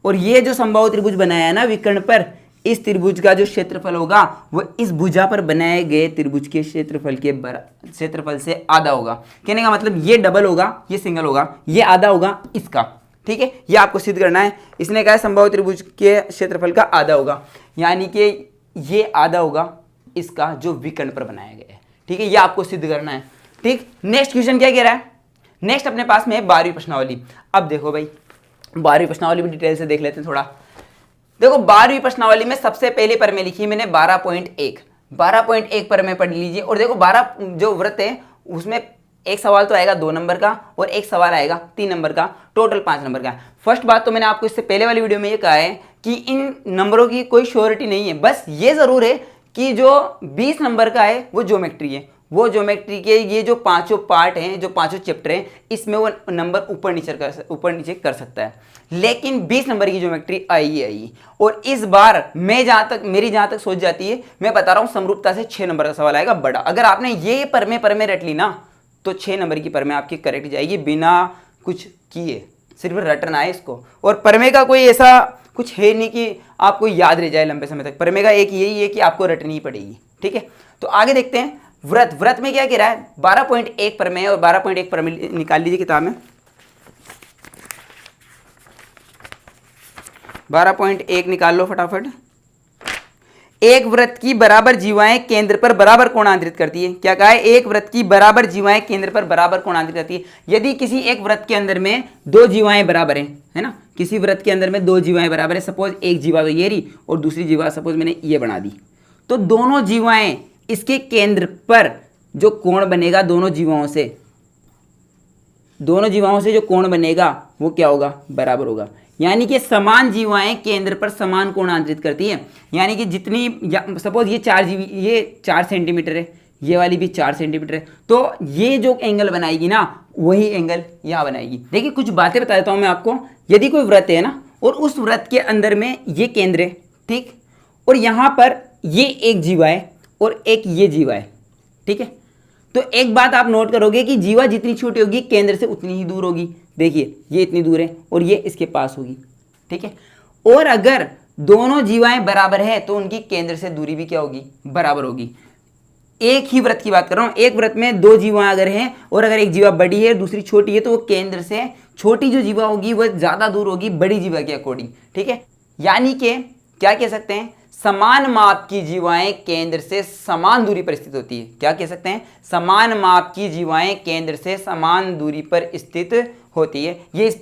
और ये जो समबाहु त्रिभुज बनाया है ना विकर्ण पर, इस त्रिभुज का जो क्षेत्रफल होगा वो इस भुजा पर बनाए गए त्रिभुज के क्षेत्रफल से आधा होगा। कहने का मतलब ये डबल होगा, ये सिंगल होगा, ये आधा होगा इसका। ठीक है, ये आपको सिद्ध करना है। इसने कहा समबाहु त्रिभुज के क्षेत्रफल का आधा होगा, यानी कि ये आधा होगा इसका जो विकर्ण पर बनाया गया है। ठीक है, ये आपको सिद्ध करना है। ठीक, नेक्स्ट क्वेश्चन क्या कह रहा है, नेक्स्ट अपने पास में है 12वीं प्रश्नावली। अब देखो भाई 12वीं प्रश्नावली भी डिटेल से देख लेते हैं थोड़ा। देखो 12वीं प्रश्नावली में सबसे पहले पर में लिखी मैंने 12.1 पर में पढ़ लीजिए। और देखो 12 जो वृत्त है उसमें एक सवाल तो आएगा 2 नंबर का और एक सवाल आएगा 3 नंबर का, टोटल 5 नंबर का। फर्स्ट बात तो मैंने आपको इससे पहले वाली वीडियो में ये कहा है कि इन नंबरों की कोई श्योरिटी नहीं है, बस ये जरूर है कि जो 20 नंबर का है वो ज्योमेट्री है, वो ज्योमेट्री के ये जो पांचों पार्ट हैं, जो पांचों चैप्टर हैं, इसमें वो नंबर ऊपर नीचे कर सकता है। लेकिन 20 नंबर की ज्योमेट्री आई। और इस बार मेरी जहां तक सोच जाती है, मैं बता रहा हूं समरूपता से 6 नंबर का सवाल आएगा बड़ा। अगर आपने ये पर में रट ली ना तो 6 नंबर की परमें आपकी करेक्ट जाएगी बिना कुछ किए, सिर्फ रटना है इसको। और परमे का कोई ऐसा कुछ है नहीं कि आपको याद रह जाए लंबे समय तक, परमे का एक यही है कि आपको रटनी ही पड़ेगी। ठीक है, तो आगे देखते हैं व्रत में क्या कह रहा है। 12.1 परमे और 12.1 परमे निकाल लीजिए किताब में। 12.1 निकाल लो फटाफट। एक वृत्त की बराबर जीवाएं केंद्र पर बराबर कोणांतरित करती है। क्या कहा है, एक वृत्त की बराबर जीवाएं केंद्र पर बराबर कोणांतरित करती है। यदि किसी एक वृत्त के अंदर में 2 जीवाएं बराबर हैं, है ना, किसी वृत्त के अंदर में 2 जीवाएं बराबर है, सपोज एक जीवा तो ये रही और दूसरी जीवा सपोज मैंने ये बना दी, तो दोनों जीवाएं इसके केंद्र पर जो कोण बनेगा दोनों जीवाओं से जो कोण बनेगा वो क्या होगा, बराबर होगा। यानी कि समान जीवाएं केंद्र पर समान कोणांतरित करती है। यानी कि जितनी सपोज ये 4 सेंटीमीटर है, ये वाली भी 4 सेंटीमीटर है, तो ये जो एंगल बनाएगी ना वही एंगल यहाँ बनाएगी। देखिए कुछ बातें बता देता हूँ मैं आपको। यदि कोई वृत्त है ना और उस वृत्त के अंदर में ये केंद्र है, ठीक, और यहाँ पर ये एक जीवा है और एक ये जीवा है, ठीक है, तो एक बात आप नोट करोगे कि जीवा जितनी छोटी होगी केंद्र से उतनी ही दूर होगी। देखिए ये इतनी दूर है और ये इसके पास होगी, ठीक है। और अगर दोनों जीवाएं बराबर है तो उनकी केंद्र से दूरी भी क्या होगी, बराबर होगी। एक ही व्रत की बात कर रहा हूं, एक व्रत में 2 जीवा अगर हैं और अगर एक जीवा बड़ी है दूसरी छोटी है तो वो केंद्र से छोटी जो जीवा होगी वह ज्यादा दूर होगी बड़ी जीवा के अकॉर्डिंग, ठीक है। यानी कि क्या कह सकते हैं, समान माप की जीवाएं केंद्र से समान दूरी पर स्थित होती है। क्या कह सकते हैं, समान माप की जीवाएं केंद्र से समान दूरी पर स्थित होती है। ये इस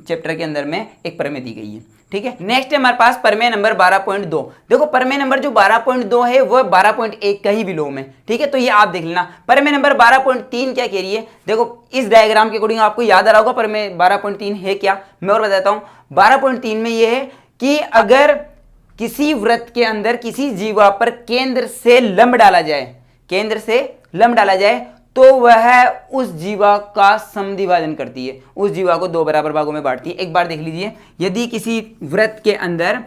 चैप्टर के अंदर में एक प्रमेय दी गई है, ठीक है। नेक्स्ट है हमारे पास प्रमेय नंबर 12.2। देखो प्रमेय नंबर जो 12.2 है वह 12.1 का ही विलोम है, ठीक है, तो ये आप देख लेना। प्रमेय नंबर 12.3 क्या कह रही है, देखो इस डायग्राम के अकॉर्डिंग आपको याद आ रहा होगा प्रमेय 12.3 है क्या, मैं और बताता हूं। 12.3 में यह है कि अगर किसी वृत्त के अंदर किसी जीवा पर केंद्र से लंब डाला जाए तो वह उस जीवा का समद्विभाजन करती है, उस जीवा को 2 बराबर भागों में बांटती है। एक बार देख लीजिए, यदि किसी वृत्त के अंदर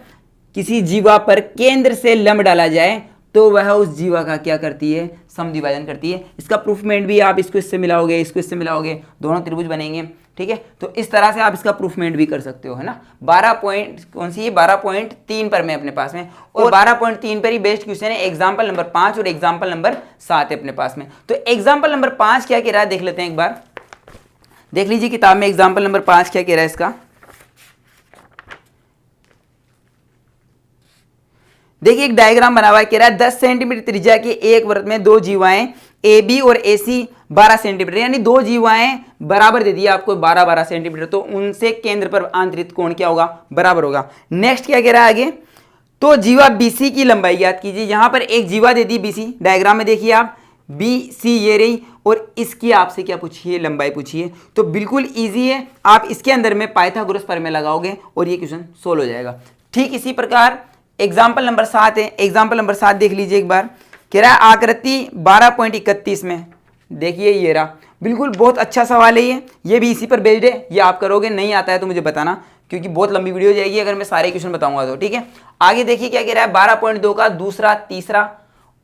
किसी जीवा पर केंद्र से लंब डाला जाए तो वह उस जीवा का क्या करती है, समद्विभाजन करती है। इसका प्रूफमेंट भी आप इसको इससे मिलाओगे, इसको इससे मिलाओगे, दोनों त्रिभुज बनेंगे, ठीक है। तो इस तरह से आप इसका प्रूफमेंट भी कर सकते हो, है ना। 12.3 पर मैं अपने पास में, और 12.3 पर ही बेस्ट क्वेश्चन है। एग्जाम्पल नंबर 5 और एग्जाम्पल नंबर 7 है अपने पास में। तो एग्जाम्पल नंबर 5 क्या कह रहा है देख लेते हैं, एक बार देख लीजिए किताब में एग्जाम्पल नंबर 5 क्या कह रहा है इसका। देखिए एक डायग्राम बना हुआ है, कह रहा है 10 सेंटीमीटर त्रिज्या के एक वृत्त में 2 जीवाएं ए बी और ए सी 12 सेंटीमीटर, यानी 2 जीवाएं बराबर दे दिया आपको 12 सेंटीमीटर, तो उनसे केंद्र पर आंतरिक कोण क्या होगा, बराबर होगा। नेक्स्ट क्या कह रहा है आगे, तो जीवा बीसी की लंबाई याद कीजिए। यहां पर एक जीवा दे दी बीसी, डायग्राम में देखिए आप, बी सी ये रही, और इसकी आपसे क्या पूछिए, लंबाई पूछिए। तो बिल्कुल ईजी है, आप इसके अंदर में पाइथागोरस प्रमेय लगाओगे और ये क्वेश्चन सोल्व हो जाएगा। ठीक इसी प्रकार एग्जाम्पल नंबर 7 है, एग्जाम्पल नंबर 7 देख लीजिए एक बार। कह रहा है आकृति 12.31 में देखिए ये रहा, बिल्कुल बहुत अच्छा सवाल है ये भी इसी पर बेस्ड है। ये आप करोगे, नहीं आता है तो मुझे बताना, क्योंकि बहुत लंबी वीडियो हो जाएगी अगर मैं सारे क्वेश्चन बताऊंगा तो। ठीक है, आगे देखिए क्या कह रहा है, 12.2 का दूसरा, तीसरा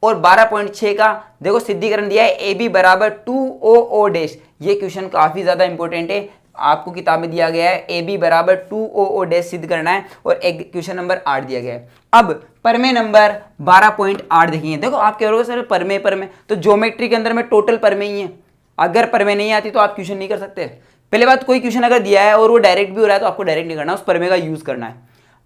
और 12.6 का देखो सिद्धिकरण दिया है, ए बी बराबर 2OO डैश। ये क्वेश्चन काफी ज्यादा इंपॉर्टेंट है, आपको किताब में दिया गया है ए बी बराबर 2OO डैश सिद्ध करना है, और एक क्वेश्चन नंबर 8 दिया गया है। अब परमेय नंबर 12.8 देखेंगे। देखो आप कह रहे हो सर परमेय तो ज्योमेट्री के अंदर में टोटल परमेय ही है, अगर परमेय नहीं आती तो आप क्वेश्चन नहीं कर सकते। पहले बात, कोई क्वेश्चन अगर दिया है और वो डायरेक्ट भी हो रहा है तो आपको डायरेक्ट नहीं करना, उस परमेय का यूज करना है,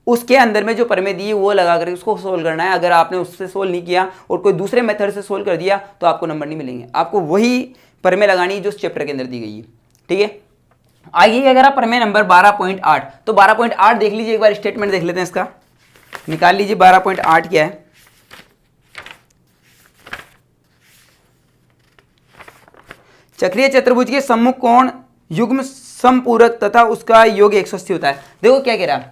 उसके अंदर में जो परमेय दी है वो लगा करके उसको सोल्व करना है। अगर आपने उससे सोल्व नहीं किया और कोई दूसरे मेथड से सोल्व कर दिया तो आपको नंबर नहीं मिलेंगे, आपको वही परमेय लगानी है जो उस चैप्टर के अंदर दी गई है। ठीक है, आइए अगर आप परमेय नंबर 12.8, तो 12.8 देख लीजिए एक बार, स्टेटमेंट देख लेते हैं इसका, निकाल लीजिए 12.8 क्या है। चक्रीय चतुर्भुज के सम्मुख कोण युग्म समपूरक तथा उसका योग 180 होता है। देखो क्या कह रहा है,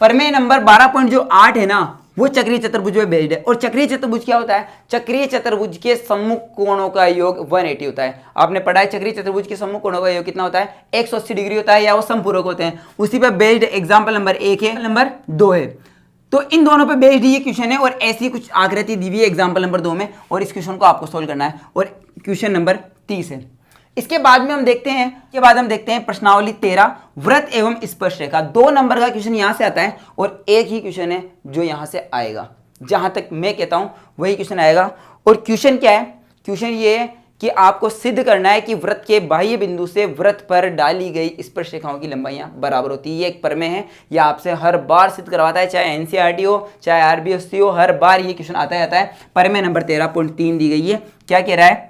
परमेय नंबर 12.8 है ना, वो चक्रीय चतुर्भुज में बेस्ड है। और चक्रीय चतुर्भुज क्या होता है, चक्रीय चतुर्भुज के सम्मुख कोणों का योग 180 होता है। आपने पढ़ा है चक्रीय चतुर्भुज के सम्मुख कोणों का योग कितना होता है, 180 डिग्री होता है, या वो समपूरक होते हैं। उसी पर बेस्ड एग्जाम्पल नंबर 1 है, नंबर 2 है, तो इन दोनों पे बेस्ड ये क्वेश्चन है। और ऐसी कुछ आकृति दी हुई है एग्जाम्पल नंबर 2 में, और इस क्वेश्चन को आपको सोल्व करना है, और क्वेश्चन नंबर 30 है। इसके बाद में हम देखते हैं प्रश्नावली 13, वृत्त एवं स्पर्शरेखा। 2 नंबर का क्वेश्चन यहां से आता है और एक ही क्वेश्चन है जो यहां से आएगा, जहां तक मैं कहता हूं वही क्वेश्चन आएगा। और क्वेश्चन क्या है, क्वेश्चन ये है कि आपको सिद्ध करना है कि वृत्त के बाह्य बिंदु से वृत्त पर डाली गई स्पर्श रेखाओं की लंबाइयां बराबर होती है। ये एक प्रमेय है, यह आपसे हर बार सिद्ध करवाता है, चाहे एनसीईआरटी हो चाहे आरबीएससी हो, हर बार ये क्वेश्चन आता जाता है। प्रमेय नंबर 13.3 दी गई है, क्या कह रहा है,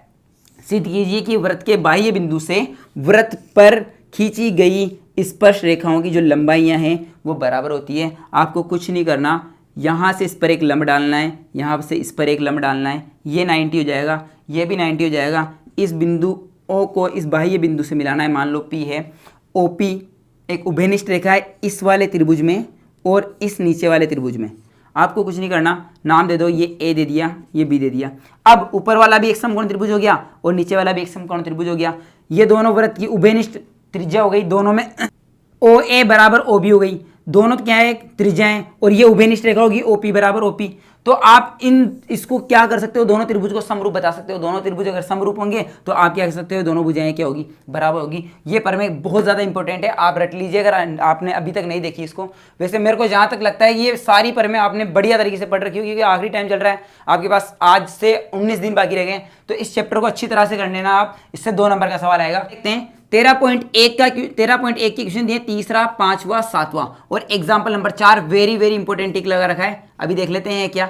सिद्ध कीजिए कि वृत्त के बाह्य बिंदु से वृत्त पर खींची गई स्पर्श रेखाओं की जो लंबाइयां हैं वो बराबर होती है। आपको कुछ नहीं करना, यहाँ से इस पर एक लंब डालना है, यहाँ से इस पर एक लंब डालना है, ये 90 हो जाएगा, ये भी 90 हो जाएगा। इस बिंदु O को इस बाह्य बिंदु से मिलाना है, मान लो P है, OP एक उभयनिष्ठ रेखा है इस वाले त्रिभुज में और इस नीचे वाले त्रिभुज में। आपको कुछ नहीं करना, नाम दे दो, ये ए दे दिया, ये बी दे दिया। अब ऊपर वाला भी एक समकोण त्रिभुज हो गया और नीचे वाला भी एक समकोण त्रिभुज हो गया। ये दोनों वृत्त की उभयनिष्ठ त्रिज्या हो गई, दोनों में OA बराबर OB हो गई, दोनों क्या है त्रिज्याएं, और ये उभयनिष्ठ रेखा होगी OP बराबर OP। तो आप इसको क्या कर सकते हो, दोनों त्रिभुज को समरूप बता सकते हो। दोनों त्रिभुज अगर समरूप होंगे तो आप क्या कर सकते हो, दोनों भुजाएं क्या होगी, बराबर होगी। ये प्रमेय बहुत ज़्यादा इंपॉर्टेंट है, आप रट लीजिए अगर आपने अभी तक नहीं देखी इसको। वैसे मेरे को जहाँ तक लगता है ये सारी प्रमेय आपने बढ़िया तरीके से पढ़ रखी होगी, क्योंकि आखिरी टाइम चल रहा है, आपके पास आज से 19 दिन बाकी रह गए। तो इस चैप्टर को अच्छी तरह से कर लेना आप, इससे 2 नंबर का सवाल आएगा। देखते हैं 13.1 की क्वेश्चन दिए, तीसरा, 5वां, 7वां, और example number 4 very very important tick लगा रखा है। अभी देख लेते हैं क्या,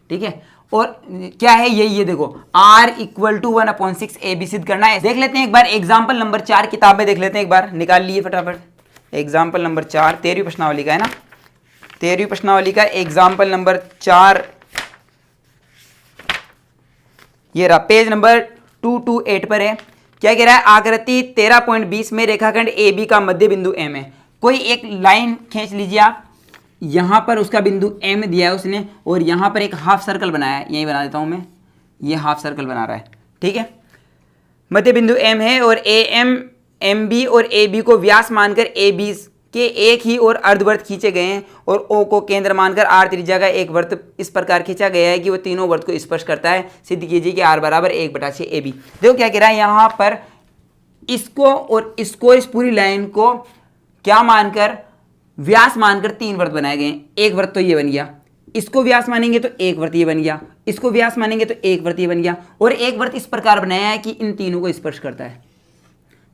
ठीक है। और क्या है ये देखो, R = 1/6 AB सिद्ध करना है। देख लेते हैं एक बार एग्जाम्पल नंबर 4 किताब में देख लेते हैं एक बार, निकाल लिए फटाफट। एग्जाम्पल नंबर 4 13वीं प्रश्नावली का है ना, 13वीं प्रश्नावली का एग्जाम्पल नंबर 4, ये रहा, पेज नंबर 228 पर है। क्या कह रहा है, आकृति 13.20 में रेखाखंड AB का मध्य बिंदु M है। कोई एक लाइन खींच लीजिए आप, यहाँ पर उसका बिंदु M दिया है उसने, और यहाँ पर एक हाफ सर्कल बनाया है, यही बना देता हूँ मैं, ये हाफ सर्कल बना रहा है, ठीक है। मध्य बिंदु M है और AM, MB और AB को व्यास मानकर AB के एक ही और अर्धवृत्त खींचे गए हैं, और O को केंद्र मानकर R त्रिज्या का एक वृत्त इस प्रकार खींचा गया है कि वो तीनों वृत्त को स्पर्श करता है। सिद्ध कीजिए कि R बराबर 1/6 AB। देखो क्या कह रहा है, यहाँ पर इसको और इसको, इस पूरी लाइन को क्या मानकर, व्यास मानकर 3 वृत्त बनाए गए हैं। एक वृत्त तो ये बन गया, इसको व्यास मानेंगे तो एक वृत्त ये बन गया, इसको व्यास मानेंगे तो एक वृत्त ये बन गया, और एक वृत्त इस प्रकार बनाया है कि इन तीनों को स्पर्श करता है।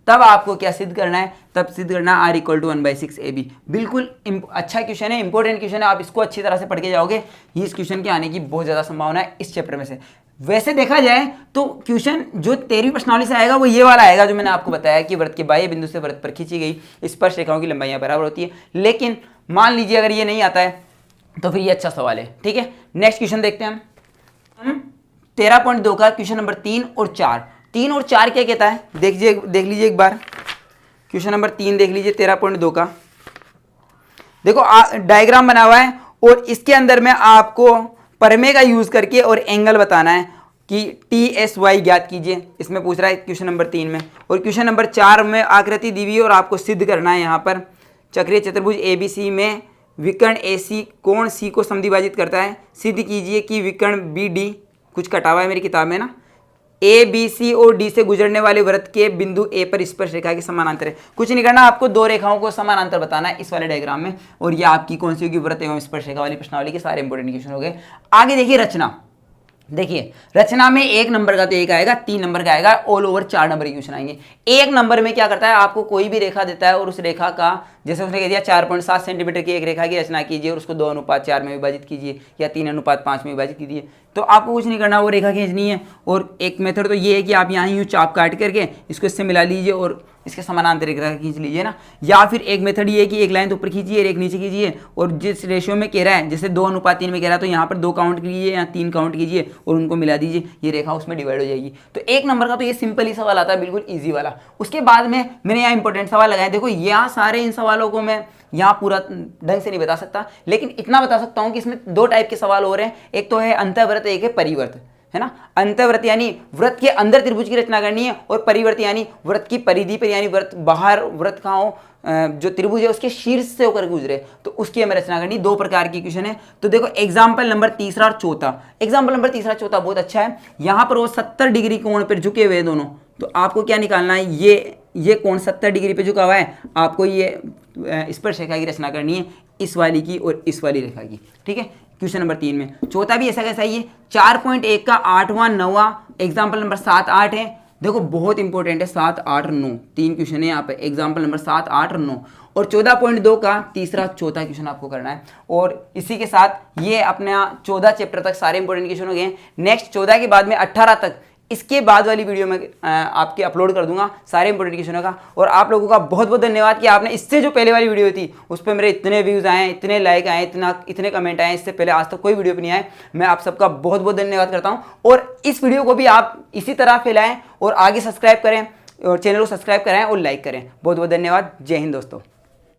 तब आपको क्या सिद्ध करना है, तब सिद्ध करना R = 1/6 AB। बिल्कुल अच्छा क्वेश्चन है, इंपॉर्टेंट क्वेश्चन है, आप इसको अच्छी तरह से पढ़ के जाओगे, इस क्वेश्चन के आने की बहुत ज़्यादा संभावना है इस चैप्टर में से। वैसे देखा जाए तो क्वेश्चन जो 13वीं प्रश्नावली से आएगा वो ये वाला आएगा जो मैंने आपको बताया कि वृत्त के बाह्य बिंदु से वृत्त पर खींची गई स्पर्श रेखाओं की लंबाइयां बराबर होती है। लेकिन मान लीजिए अगर ये नहीं आता है तो फिर ये अच्छा सवाल है, ठीक है। नेक्स्ट क्वेश्चन देखते हैं हम 13.2 का क्वेश्चन नंबर 3 और 4। 3 और 4 क्या कहता है, देख लीजिए एक बार, क्वेश्चन नंबर 3 देख लीजिए 13.2 का। देखो डायग्राम बना हुआ है और इसके अंदर में आपको प्रमेय का यूज करके और एंगल बताना है। कि TSY ज्ञात कीजिए, इसमें पूछ रहा है क्वेश्चन नंबर 3 में। और क्वेश्चन नंबर 4 में आकृति दी हुई है और आपको सिद्ध करना है यहाँ पर चक्रीय चतुर्भुज ABC में विकर्ण AC कोण C को समद्विभाजित करता है। सिद्ध कीजिए कि विकर्ण BD, कुछ कटा हुआ है मेरी किताब में ना, ABC और D से गुजरने वाले वृत्त के बिंदु A पर स्पर्श रेखा के समानांतर है। कुछ नहीं करना, आपको दो रेखाओं को समानांतर बताना है इस वाले डायग्राम में, और ये आपकी कौन सी होगी, वृत्त एवं स्पर्श रेखा वाली प्रश्नावली के सारे इंपोर्टेंट क्वेश्चन हो गए। आगे देखिए रचना। देखिए रचना में 1 नंबर का तो एक आएगा, 3 नंबर का आएगा, ऑल ओवर 4 नंबर के क्वेश्चन आएंगे। 1 नंबर में क्या करता है, आपको कोई भी रेखा देता है और उस रेखा का, जैसे उसने कह दिया 4.7 सेंटीमीटर की एक रेखा की रचना कीजिए और उसको 2:4 में विभाजित कीजिए या 3:5 में विभाजित कीजिए, तो आपको कुछ नहीं करना, वो रेखा खींचनी है। और एक मेथड तो ये है कि आप यहाँ यूँ चाप काट करके इसको इससे मिला लीजिए और इसके समानांतर रेखा खींच लीजिए ना। या फिर एक मेथड ये है कि एक लाइन तो ऊपर खींचिए और एक नीचे कीजिए, और जिस रेशियो में कह रहा है, जैसे 2:3 में कह रहा है तो यहाँ पर 2 काउंट कीजिए या 3 काउंट कीजिए और उनको मिला दीजिए, ये रेखा उसमें डिवाइड हो जाएगी। तो 1 नंबर का तो ये सिंपल ही सवाल आता है, बिल्कुल ईजी वाला। उसके बाद में मैंने यहाँ इंपॉर्टेंट सवाल लगाए। देखो यहाँ सारे इन सवालों को मैं यहाँ पूरा ढंग से नहीं बता सकता, लेकिन इतना बता सकता हूँ कि इसमें 2 टाइप के सवाल हो रहे हैं, एक तो है अंतःवृत्त, एक है परिवर्त, है ना। अंतःवृत्त यानी वृत्त के अंदर त्रिभुज की रचना करनी है, और परिवर्त यानी वृत्त की परिधि पर, यानी वृत्त बाहर, वृत्त कहाँ हो, जो त्रिभुज है उसके शीर्ष से होकर गुजरे, तो उसकी हमें रचना करनी। 2 प्रकार की क्वेश्चन है। तो देखो एग्जाम्पल नंबर 3 और 4, एग्जाम्पल नंबर 3 और 4 बहुत अच्छा है। यहाँ पर वो 70 डिग्री कोण पर झुके हुए दोनों, तो आपको क्या निकालना है, ये कोण 70 डिग्री पे झुका हुआ है, आपको ये स्पर्श रेखा की रचना करनी है, इस वाली की और इस वाली रेखा की, ठीक है। क्वेश्चन नंबर 3 में चौथा भी ऐसा कैसा ही है, 4.1 का 8वां 9वां, एग्जाम्पल नंबर 7 8 है। देखो बहुत इंपॉर्टेंट है, 7 8 9 3 क्वेश्चन है यहाँ पे, एग्जाम्पल नंबर 7 8 और 9। और 14.2 का तीसरा चौथा क्वेश्चन आपको करना है। और इसी के साथ ये अपना 14 चैप्टर तक सारे इंपॉर्टेंट क्वेश्चन हो गए। नेक्स्ट 14 के बाद में 18 तक, इसके बाद वाली वीडियो में आपके अपलोड कर दूंगा सारे इंपॉर्टेंट क्वेश्चनों का। और आप लोगों का बहुत बहुत धन्यवाद कि आपने इससे जो पहले वाली वीडियो थी उस पर मेरे इतने व्यूज़ आए, इतने लाइक आए, इतने कमेंट आए, इससे पहले आज तक कोई वीडियो पर नहीं आए। मैं आप सबका बहुत बहुत धन्यवाद करता हूँ। और इस वीडियो को भी आप इसी तरह फैलाएं और आगे सब्सक्राइब करें और चैनल को सब्सक्राइब करें और लाइक करें। बहुत बहुत धन्यवाद। जय हिंद दोस्तों।